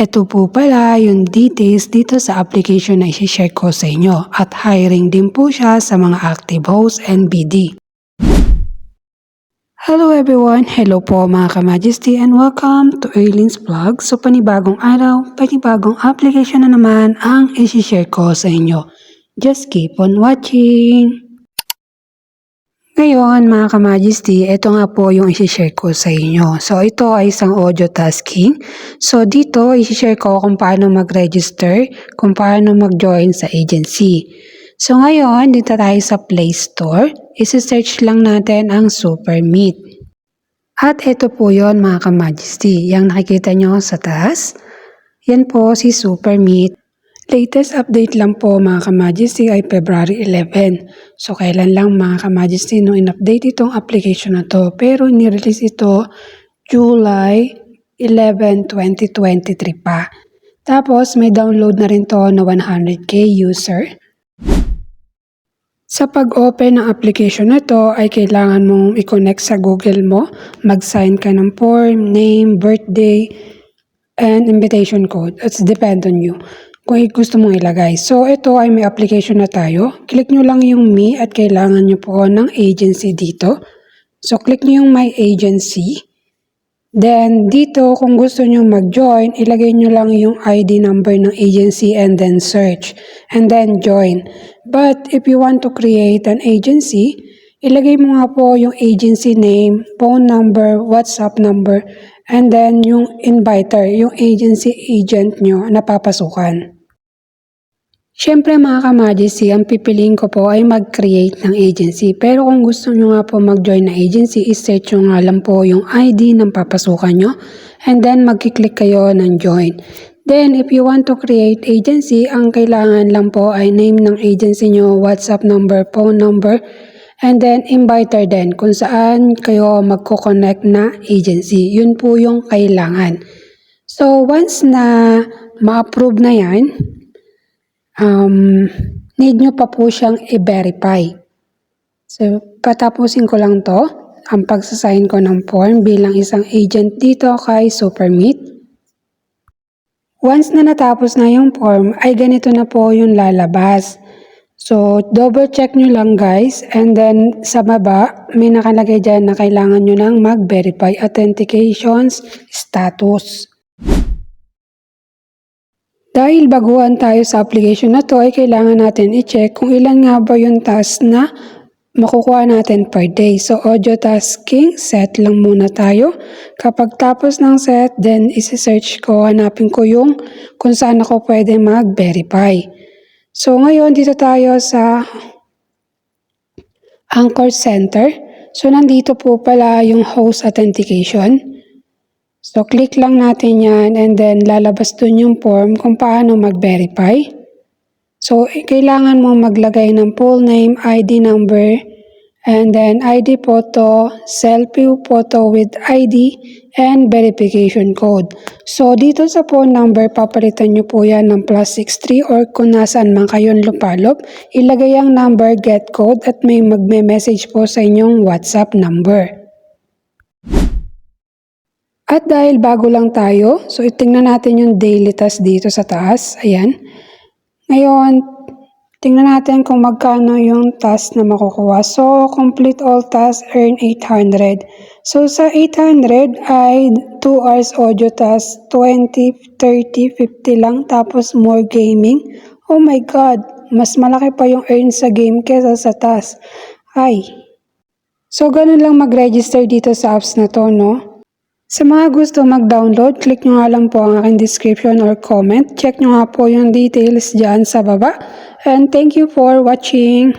Ito po pala yung details dito sa application na isi-share ko sa inyo at hiring din po siya sa mga active host and BD. Hello everyone! Hello po mga ka-Majesty and welcome to Erlin's Vlog. So panibagong araw, panibagong application na naman ang isi-share ko sa inyo. Just keep on watching! Ngayon mga ka-Majesty, ito nga po yung isi-share ko sa inyo. So ito ay isang audio tasking. So dito isi-share ko kung paano mag-register, kung paano mag-join sa agency. So ngayon, dito tayo sa Play Store. Isi-search lang natin ang SuperMeet. At ito po yon mga ka-Majesty. Yang nakikita nyo sa taas, yan po si SuperMeet. Latest update lang po mga ka-Majesty ay February 11. So kailan lang mga ka-Majesty nung in-update itong application na to. Pero nirelease ito July 11, 2023 pa. Tapos may download na rin to na 100k user. Sa pag-open ng application na to ay kailangan mong i-connect sa Google mo. Mag-sign ka ng form, name, birthday, and invitation code. It's depend on you kung gusto mong ilagay. So, ito ay may application na tayo. Click nyo lang yung me at kailangan nyo po ng agency dito. So, click nyo yung my agency. Then, dito kung gusto nyo mag-join, ilagay nyo lang yung ID number ng agency and then search. And then join. But, if you want to create an agency, ilagay mo nga po yung agency name, phone number, WhatsApp number, and then yung inviter, yung agency agent nyo na papasukan. Siyempre mga ka-Majesty, ang pipiliin ko po ay mag-create ng agency. Pero kung gusto nyo nga po mag-join na agency, iset nyo nga lang po yung ID ng papasukan nyo. And then magkiklik kayo ng join. Then if you want to create agency, ang kailangan lang po ay name ng agency nyo, WhatsApp number, phone number, and then inviter din kung saan kayo magko-connect na agency. Yun po yung kailangan. So once na ma-approve na yan, need nyo pa po siyang i-verify. So patapusin ko lang to, ang pagsasign ko ng form bilang isang agent dito kay SuperMeet. Once na natapos na yung form, ay ganito na po yung lalabas. So, double check nyo lang guys, and then sa baba, may nakalagay dyan na kailangan nyo lang mag-verify authentications status. Dahil baguhan tayo sa application na to, ay kailangan natin i-check kung ilan nga ba yung task na makukuha natin per day. So, audio tasking, set lang muna tayo. Kapag tapos ng set, then isi-search ko, hanapin ko yung kung saan ako pwede mag-verify. So, ngayon dito tayo sa Anchor Center. So, nandito po pala yung host authentication. So, click lang natin yan and then lalabas dun yung form kung paano mag-verify. So, kailangan mo maglagay ng full name, ID number, and then ID photo, selfie photo with ID, and verification code. So, dito sa phone number, papalitan nyo po yan ng +63 or kung nasaan man kayong lupalop, ilagay ang number, get code, at may magme-message po sa inyong WhatsApp number. At dahil bago lang tayo, so itingnan natin yung daily task dito sa taas. Ayan. Ngayon, tingnan natin kung magkano yung task na makukuha. So, complete all tasks, earn 800. So, sa 800 ay 2 hours audio task, 20, 30, 50 lang. Tapos, more gaming. Oh my God! Mas malaki pa yung earn sa game kesa sa task. Ay! So, ganun lang mag-register dito sa apps na to, no? Sa mga gusto mag-download, click nyo nga lang po ang aking description or comment. Check nyo nga po yung details dyan sa baba. And thank you for watching.